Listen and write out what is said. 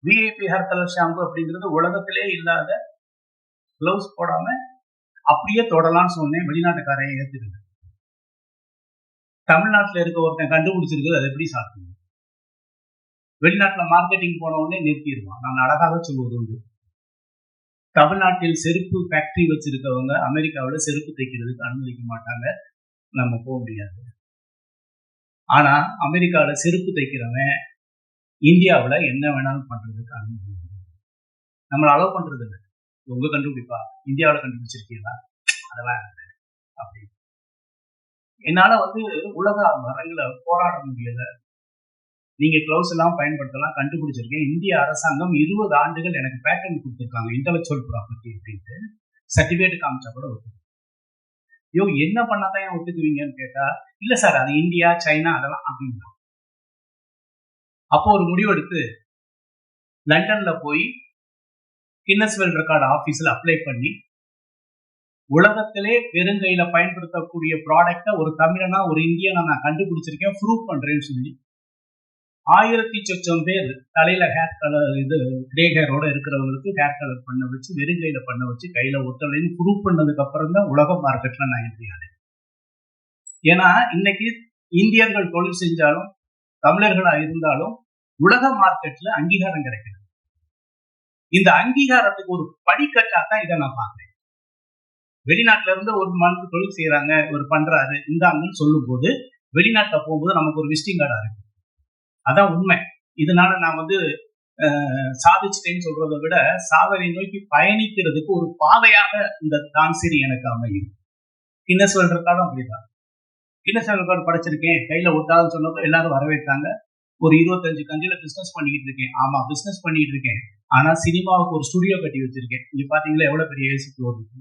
VIP hair colour shampoo அப்படிங்கிறது உலகத்திலே இல்லாத கிளவுஸ் போடாம அப்படியே தொடலாம்னு சொன்னேன். வெளிநாட்டுக்காரையை ஏத்துக்கல. தமிழ்நாட்டில் இருக்க ஒருத்தன் கண்டுபிடிச்சிருக்குது, அது எப்படி சாப்பிடுங்க? வெளிநாட்டுல மார்க்கெட்டிங் போன உடனே நிறுத்திடுவான். நான் அழகாக சொல்வது உண்டு. தமிழ்நாட்டில் செருப்பு ஃபேக்டரி வச்சிருக்கவங்க அமெரிக்காவில் செருப்பு தைக்கிறதுக்கு அனுமதிக்க மாட்டாங்க, நம்ம போக முடியாது. ஆனா அமெரிக்காவில் செருப்பு தைக்கிறவன் இந்தியாவில் என்ன வேணாலும் பண்றதுக்கு அனுமதி நம்மளை அலோவ் பண்றது இல்லை. உங்க கண்டுபிடிப்பா, இந்தியாவில் கண்டுபிடிச்சிருக்கீங்களா? அதெல்லாம் அப்படி என்னால உலக மரங்களை போராட முடியல. நீங்க கிளவுஸ் எல்லாம் பயன்படுத்தலாம், கண்டுபிடிச்சிருக்கேன். இந்திய அரசாங்கம் 20 ஆண்டுகள் எனக்கு பேட்டன் கொடுத்துருக்காங்க, இன்டெலக்சுவல் ப்ராப்பர்ட்டி அப்படின்ட்டு. சர்டிபிகேட் காமிச்சா கூட ஒத்துக்கு. ஐயோ, என்ன பண்ணாதான் ஏன் ஒத்துக்குவீங்கன்னு கேட்டா, இல்ல சார் அது இந்தியா சைனா அதெல்லாம் அப்படின்னா. அப்போ ஒரு முடிவெடுத்து லண்டன்ல போய் கின்னஸ் வேர்ல்ட் ரெக்கார்டு ஆபீஸ்ல அப்ளை பண்ணி, உலகத்திலே வெறுங்கையில பயன்படுத்தக்கூடிய ப்ராடக்டை ஒரு தமிழனா ஒரு இந்தியனா நான் கண்டுபிடிச்சிருக்கேன், ப்ரூவ் பண்றேன்னு சொல்லி 1000 பேர் தலையில ஹேர் கலர் கிரே ஹேரோட இருக்கிறவங்களுக்கு ஹேர் கலர் பண்ண வச்சு, வெறுங்கையில பண்ண வச்சு, கையில ஒத்தலைன்னு ப்ரூவ் பண்ணதுக்கு அப்புறம் தான் உலக மார்க்கெட்ல நான் என்ட்ரி ஆனேன். ஏன்னா இன்னைக்கு இந்தியர்கள் தொழில் செஞ்சாலும் தமிழர்களா இருந்தாலும் உலக மார்க்கெட்ல அங்கீகாரம் கிடைக்கிறது. இந்த அங்கீகாரத்துக்கு ஒரு படிக்கட்டா தான் இதை நான் பார்க்கிறேன். வெளிநாட்டுல இருந்து ஒரு மனுக்கு தொழில் செய்யறாங்க, ஒரு பண்றாரு இந்தாங்கன்னு சொல்லும் போது, வெளிநாட்டுல போகும்போது நமக்கு ஒரு விசிட்டிங் கார்டா இருக்கு. அதான் உண்மை. இதனால நான் சாதிச்சிட்டேன்னு சொல்றதை விட சாதனை நோக்கி பயணிக்கிறதுக்கு ஒரு பாதையாக இந்த தான்சிரி எனக்கு அமையும். கின்னஸ் வேர்ல்ட் ரெக்கார்டும் அப்படிதான். கின்னஸ் வேர்ல்ட் ரெக்கார்டு படிச்சிருக்கேன், கையில ஒட்டாதுன்னு சொன்னப்போ எல்லாரும் வரவேற்றாங்க. ஒரு 25 கண்ட்ரில பிசினஸ் பண்ணிக்கிட்டு இருக்கேன். ஆமா, பிசினஸ் பண்ணிட்டு இருக்கேன். ஆனா சினிமாவுக்கு ஒரு ஸ்டுடியோ கட்டி வச்சிருக்கேன். இங்க பாத்தீங்களா எவ்வளவு பெரிய ஏசி ஃப்ளோர் இருக்கு.